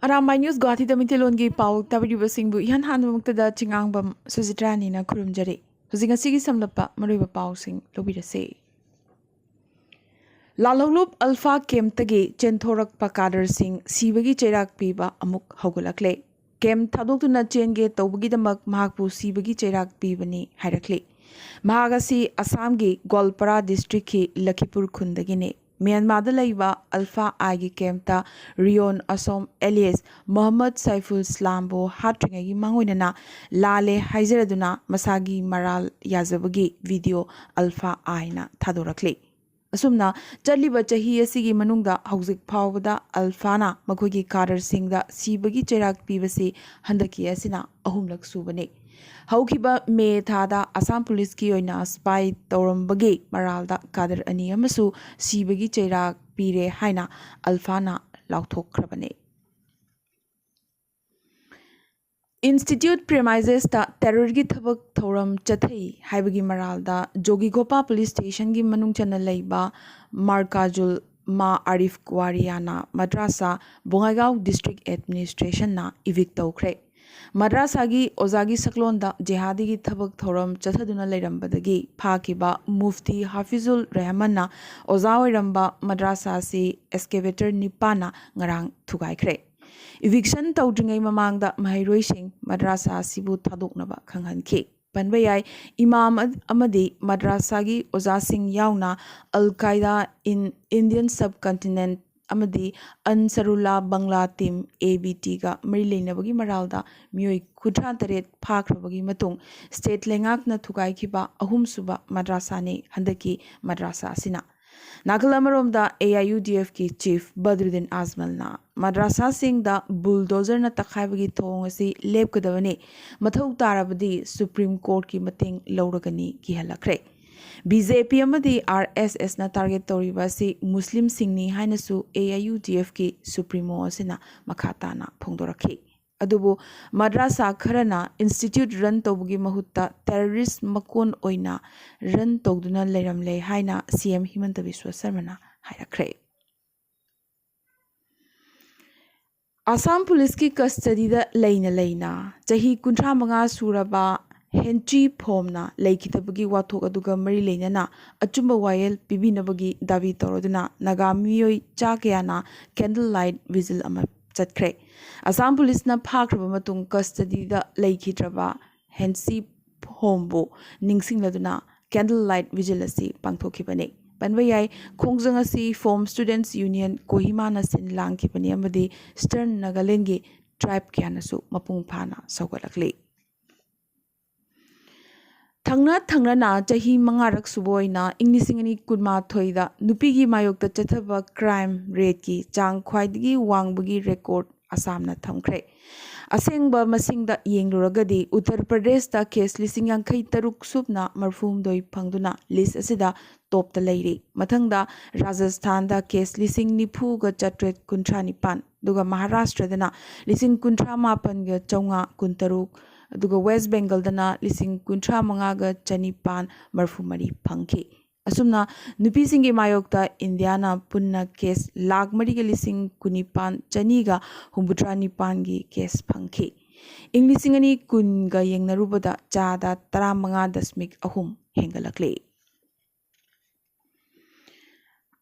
Arambai News Guwahati Tamitilongi Pau Tabiribasingbu Ihan Hanmuktada Chingangbam Suzitrani na Kurumjari. Huzingasigi Samlapa Mariba Pausing Lobirase. Lalolup Alpha Kem Tage Chentorak Pakadar Singh Sibagi Cherak Piba Amuk Hogulakle. Kem Tadokuna Chenge Tobagi the Mak Mahakpu Sibagi Cherak Pibani Harakle. Mahagasi Assamgi Golpara District Lakipur Kundagine. Myanmar laiba Alpha Agi Kemta Rion Asom Elias Muhammad Saiful Slambo Hatringagi Manguinana Lale Haizeraduna Masagi Maral Yazabagi video Alpha Aina Tadorakli. Asumna Chaliba Chahi Asigi Manungda Hauzik Pawada Alphana Makogi Kader Singda Sibagi Cherak Pibasi Handaki Asina Ahumlak Subane. Haukiba me thada Assam Police ki oina spy Torambagi Maralda Kader Ani Amasu Sibagi Cherak Pire Haina Alphana Lautok Krabane. Institute premises ta terror gi thabak thoram chathai haibagi maralda Jogigopa police station gi manung chana leiba Markajul Ma Arif Kwariana Madrasa Bongaigaon district administration na evict tawkhre. Madrasagi Ozagi Saklonda Jihadigi Thabak Thoram Chathaduna Lairambadagi Pakiba Mufti Hafizul Rahmanna Ozawi Ramba Madrasa si excavator Nipana Ngarang Thugaikre. Eviction Tawdringai Mamangda Mahairoi Singh Madrasa Sibu Thadoknaba Khanghanki. Panbayai Imam Amadi Madrasagi Oza Singh Yauna Al Qaeda in Indian subcontinent Amadi Ansarullah Bangla team ABT ga Marileinabagi Maralda Mui Kudran Taret Pakrabagi Matung State Lengak na Thukai Kiba Ahum Suba Madrasani Handaki Madrasa Sina. Nakalamarom AIUDF ki Chief Badruddin Azmal na Madrasa Singh da bulldozer na takhaibagi thong asi lepkadawani mathau tarabadi Supreme Court ki mating lauragani ki halakre. BJP amadi RSS na target toriba si Muslim Singni hainasu AIUDF ki Supremo asina makata na phongdorakhi. Adubu Madrasa Kharana Institute run tobugi mahutta terrorist makon oina run togduna leiramle haina CM Himanta Biswa Sarmana hairakre. Assam Police ki custody da leina chahi kuntra manga suraba Henchi Pomna Laikitabagi Watok Aduga Marilena na Achumba Wayel Pibinabagi Davi Toroduna Nagamioi Chakiana Candlelight Vigil Ama Chatkre. Assam Police na Pakraba Matung custody da Laikitraba Hensi Pombo Ningsing Laduna Candlelight Vigilasi Pangtokibane. Panbayai Kongzangasi Form Students Union Kohima na Sin Lang Kipani Amadi Stern Nagalengi Tribe Kianasu Mapung Pana Saugalakli. Thangna na chahi mangarak suboina Inglisingani kudma thoida nupigi mayokta chathaba crime rate ki chang khwaidigi wangbagi record Assam na thamkhre. Asengba masingda yengluragadi Uttar Pradesh ta case lising yankai taruk subna marfum doi phangduna list asida top ta leiri. Mathangda Rajasthan da case lising nipu ga chatret kuntra nipan duga Maharashtra dana lising kuntra mapan ga chaunga kuntaruk aduga West Bengal dana lising kuntra mangaga chanipan marfumari phangki. Asumna nupisingi mayokta Indiana punna case lag mariga lising kunipan chaniga humbutra nipangi case phangki. Inglisingani kunga yengnarubada chada taramanga dasmik ahum hengalakle.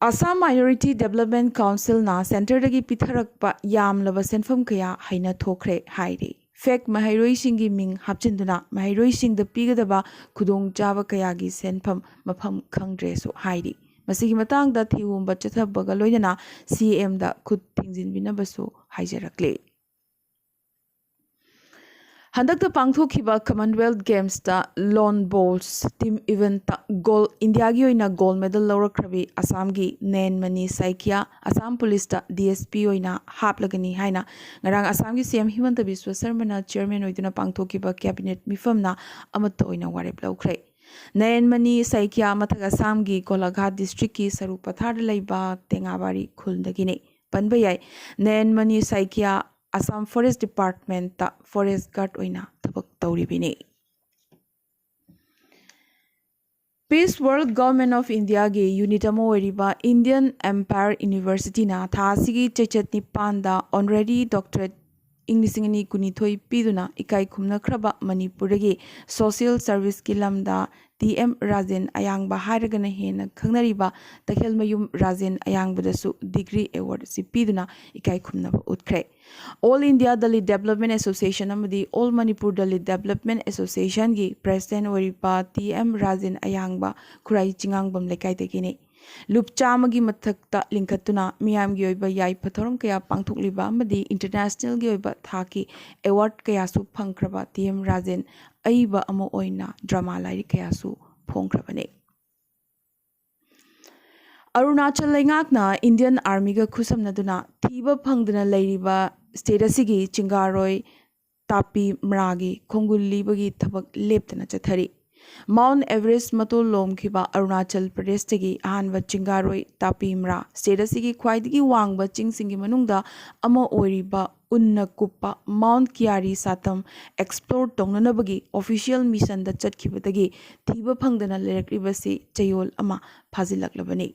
Assam Minority Development Council na Center dagi pitharakpa yamlaba senfam kaya haina thokre hairi. Fake Mahairoi Singi Ming Hapchinduna Mahairoi Sing the Pigadaba Kudong Java Kayagi Senpam Mapam Kangdreso Heidi. Masigi Matang da Tiwum Bachata Bagaloidana CM da Kut Tingzin Binabaso Haijerakle. Handak the Pangtho Kiba Commonwealth Games da Lawn Bowls Team Event Gold India Gioina Gold Medal Laura Krabi Assamgi Nen Mani Saikia Assam Police da DSP oina Haplagani Haina Ngarang Assamgi CM Himanta Biswa Sarmana Chairman oiduna Pangtho Kiba Cabinet Mifamna Amato oina Warep Laukre. Nen Mani Saikia Mataga Assamgi Golaghat District ki Saru Pathar Laiba Tengabari Khulndagine. Panbayai Nen Mani Saikia Assam Forest Department ta Forest Guard oina tabak tauribine. Peace World Government of India ge unit amo oriba Indian Empire University na tha sigi chechet nipanda honorary doctorate Inglisingani kunithoi piduna ikai khumna khraba Manipur ge social service ki lamda TM Rajen Ayangba hairagana hena khangnariba Takhelmayum Rajen Ayangbadasu degree award si piduna ikai khumna utkre All India Dalit Development Association amadi All Manipur Dalit Development Association gi president oriba TM Rajen Ayangba khurai chingangbam lekai tekine Lup chamagi mathakta linkatuna miyam gi oiba yai pathoram kaya pangthokliba amadi international gi oiba thaki award kaya su phangkraba TM Rajen aiba amo oina drama lairi kaya su phongkrabane Arunachal Laingakna Indian Army ga khusamnaduna thiba phangduna lairiba state asigi chingaroi tapi mragi khongulli thabak leptana chathari Mount Everest matol lomkhiba Arunachal Pradesh tagi ahanba chingaroi tapimra state asigi khwaidigi wangba chingsingi manungda ama oiriba unna kuppa Mount Kiari Satam explore tongnanabagi official mission da chatkibadagi thiba phangdana lerakibasi chayol ama phajilaklabani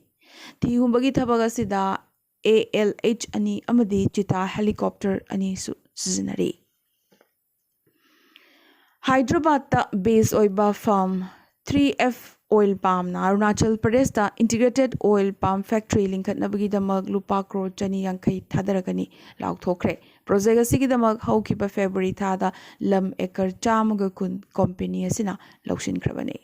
thihumbagi thabag asida ALH ani amadi chita helicopter ani su sizinari Hyderabad ta base oiba farm 3F oil palm na Arunachal Pradesh ta integrated oil palm factory linkatnabagi damag lupa crore chani yankai thadaragani laukthokre project asigi damag haukiba February thada lam ekar chamaga kun company asina laushinkrabani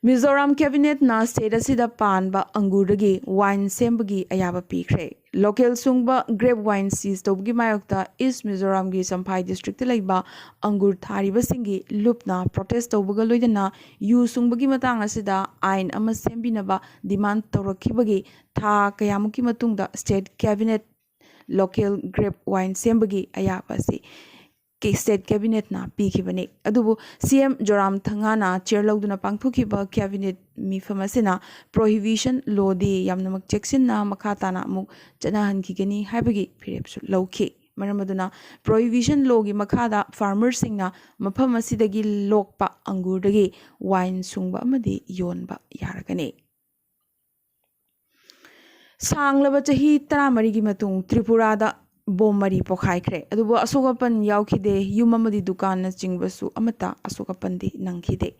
Mizoram cabinet na state asida panba anguragi wine sembagi ayaba pikre local sungba grape wine seas tobgi mayokta East Mizoram gi Sampai district laiba angur thariba singi lupna protest tobaga loidana yu sungbagi matang asida ain ama sembinaba demand tawrakhibagi tha kayamuki matungda state cabinet local grape wine sembagi ayaba si State Cabinet na pikibani adubu CM Joram Thangana chair lauduna pangthukiba cabinet mifamasina prohibition law di yamnamak jackson na makata na muk janahan kigani haibagi phirepsu lawki maramaduna prohibition law gi makada farmers singna mafam asidagi lokpa angurdagi wine sungba amadi yonba yaragani sanglaba chahi 13 gi matung Tripura da Bomari Pokhaikre, Adubo Asokapan Yaukide, Yumamadi Dukan Jingbasu Amata Asokapandi Nankide.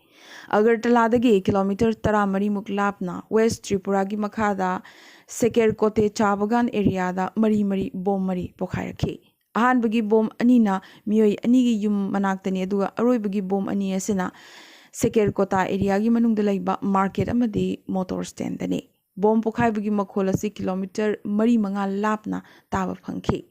Agartaladagi kilometer Taramari Muklapna, West Tripuragi Makada, Seker Kote Chabagan area da Mari Bomari Pokhairake. Ahan bagi bom anina, Mioi Anigi Yum Manaktani Adua, Aroi bagi bom aniasina, Seker Kota area gi Manungdalaiba Market Amadi Motor Stand dani. Bom Pokhai bagi Makolasi kilometer Mari Manga Lapna Taba Panke.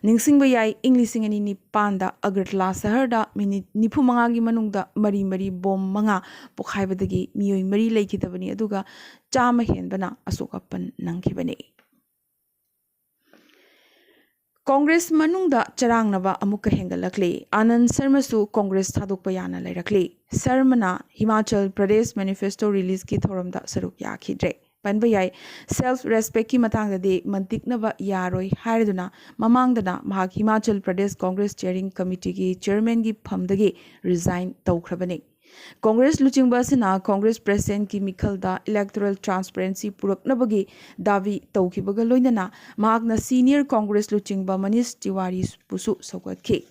Ningsing bayay Englising ani ni Panda Agartala Saharda minute nipu mangagi manungda mari bom manga pokhaibadagi miyoi mari laikidabani aduga chama henbana asokapan nangkibani Congress manungda charangnaba amuka hengalakle Anand Sharma su Congress thadokpa yana lairakle Sharmana Himachal Pradesh manifesto release ki thoramda saruk yakhidre Panbayai self respect ki matangda de mantiknaba yaroi hairaduna mamangdana mahak Himachal Pradesh Congress chairing committee ki chairman ki phamdagi resign tawkhrabani Congress luchingba sina Congress president ki mikhalda electoral transparency puraknabagi davi tawkibaga loinana mahakna senior Congress luchingba Manish Tiwari pusu sawgatki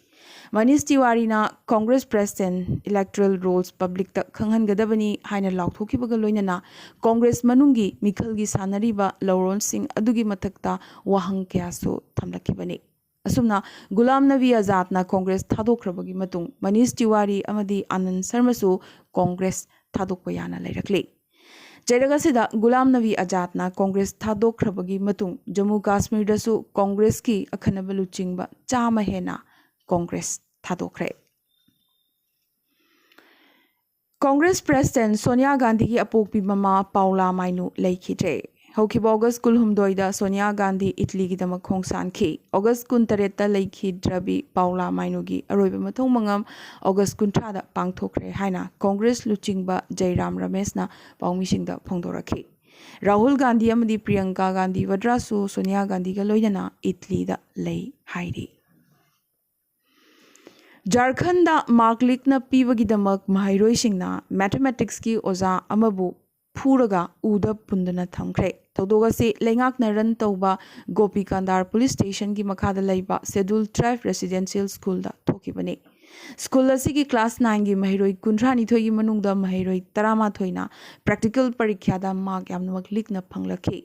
Manish Tiwari na Congress President electoral rolls public ta khanghangadabani haina lauthokibaga loinana Congress manungi mikhalgi sanariba Lauron Singh adugi mathakta wahang kyaso thamlakibani asumna Gulam Nabi Azad na Congress thadokrabagi matung Manish Tiwari amadi Anand Sharma su Congress thadokpa yana lairakle Jeragasida Gulam Nabi Azad na Congress thadokrabagi matung Jammu Kashmir da su Congress ki akhanaba luchingba chama hena Congress thadokre Congress President Sonia Gandhi ki apokpi mama Paula Mainu laikhidre Hokiba August kulhumdoida Sonia Gandhi Italy ki damak khongsan ki August 13 ta laikhidrabi Paula Mainu gi aroiba mathong mangam August 13 da pangthokre haina Congress luchingba Jairam Ramesh na pawmisingda phongdorakhi Rahul Gandhi amadi Priyanka Gandhi Vadra su Sonia Gandhi ga loidana Italy da lei hairi Jharkhand mark likna pibagidamak mahairoisingna mathematics ki oza amabu phuraga uda pundana thamkhre thodoga se lengakna ran tawba Gopi Kandar police station ki makhada laiba scheduled tribe residential school da thokibane school asigi class 9 gi mahiroi kunthani thoi gi manungda mahiroi tarama thoina practical parikya da mark yamnak likna phanglakhi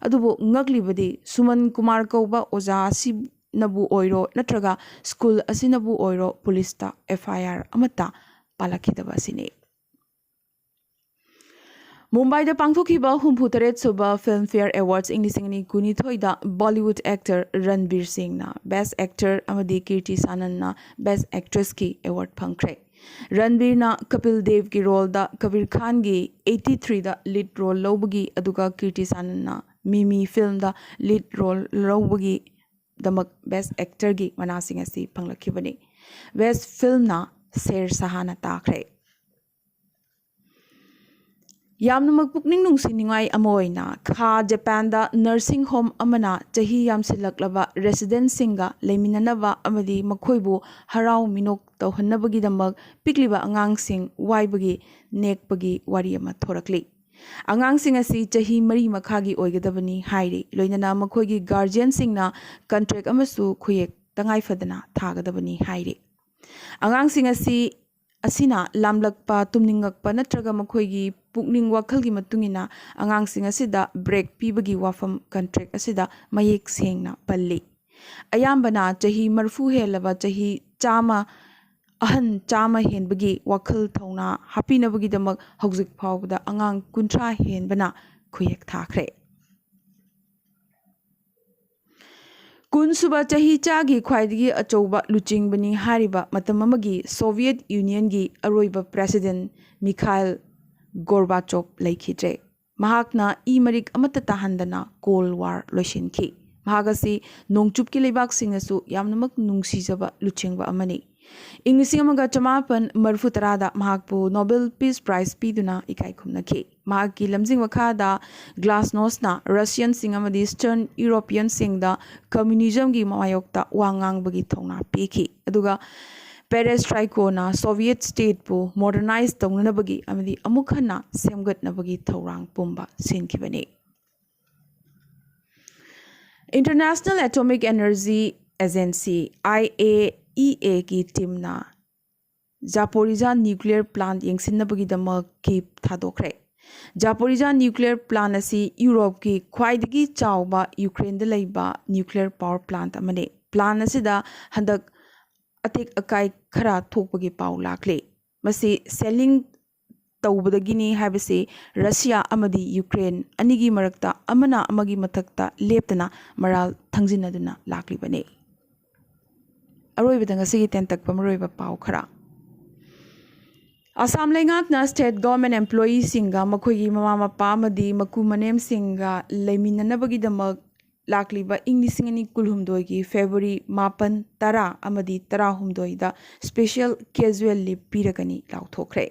adubo ngaglibadi Suman Kumar kauba oza si nabu oiro natraga school asinabu oiro police ta FIR amata palakidaba sine Mumbai da pangthokiba humphutaret suba Filmfare Awards Inglisingni kunithoi da Bollywood actor Ranveer Singh na Best Actor amadi Kirti Sanan na Best Actress ki award phangkhre Ranveer na Kapil Dev ki role da Kabir Khan gi 83 da lead role lobagi aduga Kirti Sanan na Mimi film da lead role lobagi damak Best Actor gi manasing asi phanglakibani Best Film na Sher Sahana takhre Yamnamak pukning nungsiningai amoina kha Japan da nursing home amana chahi yamsilaklaba resident singa leiminanaba amadi makhoibu harau minok tawhannabagi damak pikliba angang sing waibagi nekpagi wari ama thorakli Angang sing asi chahi mari makhagi oigadabani hairi loinana makhoigi guardian singna contract amasu khuyek tangai fadana thagadabani hairi Angang sing asina lamlakpa tumningakpa natraga makhoigi pukning wakhalgi matungina angang sing asida break pibagi wafam contract asida mayek sengna palli ayambana chahi marfu helaba chahi chama ahan chama henbagi wakhal thauna hapinabagi damak hojik phawda angang kuntra henbana khuyek thakre Kunsuba chahi chagi khwaidagi achouba luchingbani hariba matamamagi Soviet Union gi aroiba President Mikhail Gorbachev laikhidre mahakna imarik amata tahandana Cold War loishinkhi mahagasi nongchup ki leibak singasu yamnamak nungsijaba luchingba amani English amaga chamapan marfutarada mahakpu Nobel Peace Prize piduna ikai khumnakhi mahaki lamjing wakhada Glasnost na Russian singamadi Eastern European singda communism gi mayokta wangang bagi thongna piki aduga perestroika na Soviet state pu modernize tongnabagi amadi amukhana semgatnabagi thorang pumba sinkibani International Atomic Energy Agency IAEA ki team na Zaporizhia nuclear plant yengsinnabagi damak ki thadokre Zaporizhia nuclear plant asi Europe ki khwaidagi chawba Ukraine da leiba nuclear power plant amane plant asida handak atik akai khara thokpagi paw lakle masi selling tawbadagini habase Russia amadi Ukraine anigi marakta amana amagi mathakta leptana maral thangjinaduna laklibane aroibada ngasigi tentak pamaroiba paw khara Assam lengakna state government employees singa makhoigi mama mapa amadi maku manem singa leiminanabagi damak lakliba inglisingani kulhumdoi gi February 8 10 amadi 10 da special casual leave piragani lauthokre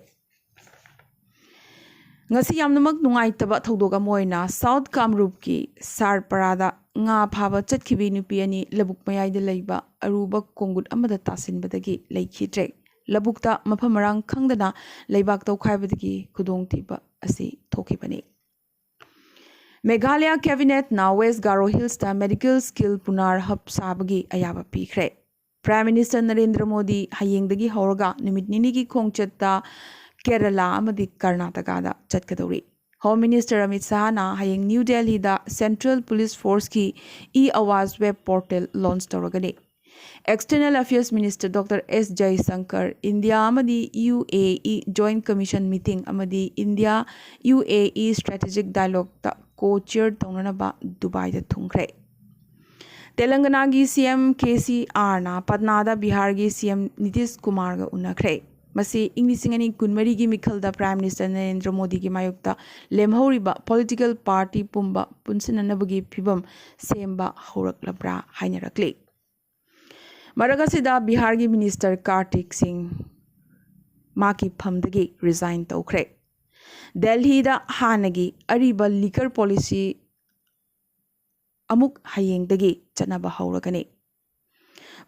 ngasi yamnamak nungaitaba thodoga moina South Kamrup ki Sarparada nga phaba chatkhibi nupi ani labuk mayai da leiba aruba kongut amada tasinbadagi leikhidre labukta mafamarang khangdana leibak tawkhaibadagi khudong tiba asi thokibani Meghalaya Cabinet na West Garo Hills ta medical skill punar hub sabagi ayaba pikre Prime Minister Narendra Modi hayengdagi horaga numit nini gi khongchatta Kerala amadi Karnataka da chatkadori Home Minister Amit Shah na hayeng New Delhi da Central Police Force ki e-awaz web portal launch toragani External Affairs Minister Dr. S. Jaishankar India amadi UAE Joint Commission meeting amadi India UAE Strategic Dialogue ta co-chair taunanaba Dubai da thungkre Telangana gi CM KCR na Patna da Bihar gi CM Nitish Kumar ga unakre Masi Inglisingani kunmari gi mikhalda Prime Minister Narendra Modi gi mayukta lemhoriba political party pumba punsinanabagi phibam semba horaklabra hainarakle Maragasida Bihar gi Minister Kartik Singh Maki phamdagi resign tawkhre Delhi da hanagi ariba liquor policy amuk hayengdagi chanaba hauragani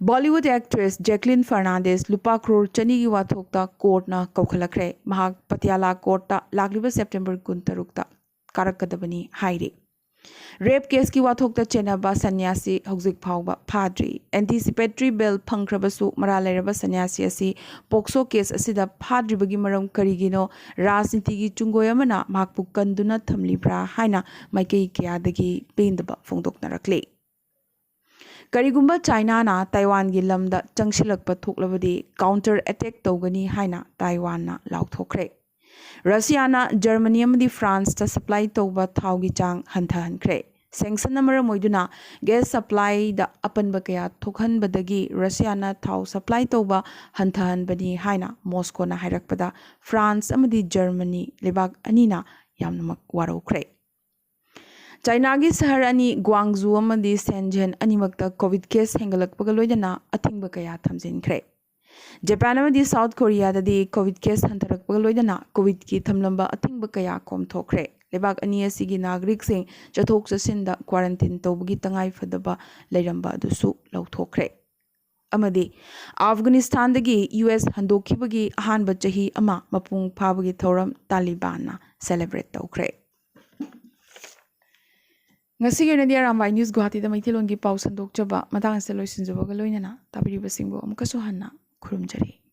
Bollywood actress Jacqueline Fernandez lupa crore chani gi wathokta court na kaukhalakre mahak Patiala court ta lagliba September 16 ta karakadabani haire. Rape case ki wathokta chenaba sanyasi hojik phawba phadri anticipatory bail phangkhrabasu maraleraba sanyasi asi pokso case asida phadribagi maram karigino rajniti gi chungoyamana mahakpu kanduna thamlibra haina maikei kyadagi pendaba phongdoknarakle. Karigumba China na Taiwan gi lamda changsilakpa thoklabadi counter attack tawgani haina Taiwan na lauthokre. Russia na Germany amadi France ta supply tawba thau gi chang hanthahankre. Sanction namara moiduna gas supply da apanba kaya thokhanbadagi Russia na thau supply tawba hanthahanbani haina Moscow na hairakpada France amadi Germany lebak anina yamnamak warokre. China gi sahar ani Guangzhou amadi Shenzhen animakta COVID case hengalakpaga loidana athingba kaya thamjinkre. Japan amadi South Korea dadi COVID case hantarakpaga loidana COVID ki thamlamba athingba kaya komthokre. Lebak ani asigi nagrik sing chathok chasinda quarantine tawbagi tangai fadaba leiramba adusu lauthokre. Amadi Afghanistan dagi US handokhibagi ahanba chahi ama mapung phabagi thoram Taliban na celebrate tawkre. Ngasi yun na Arambai News Guwahati da Maithilon gi pau sandok chaba matang sa loisinjoba ga loinana tabiriba singbo amkaso hanna khurumjari.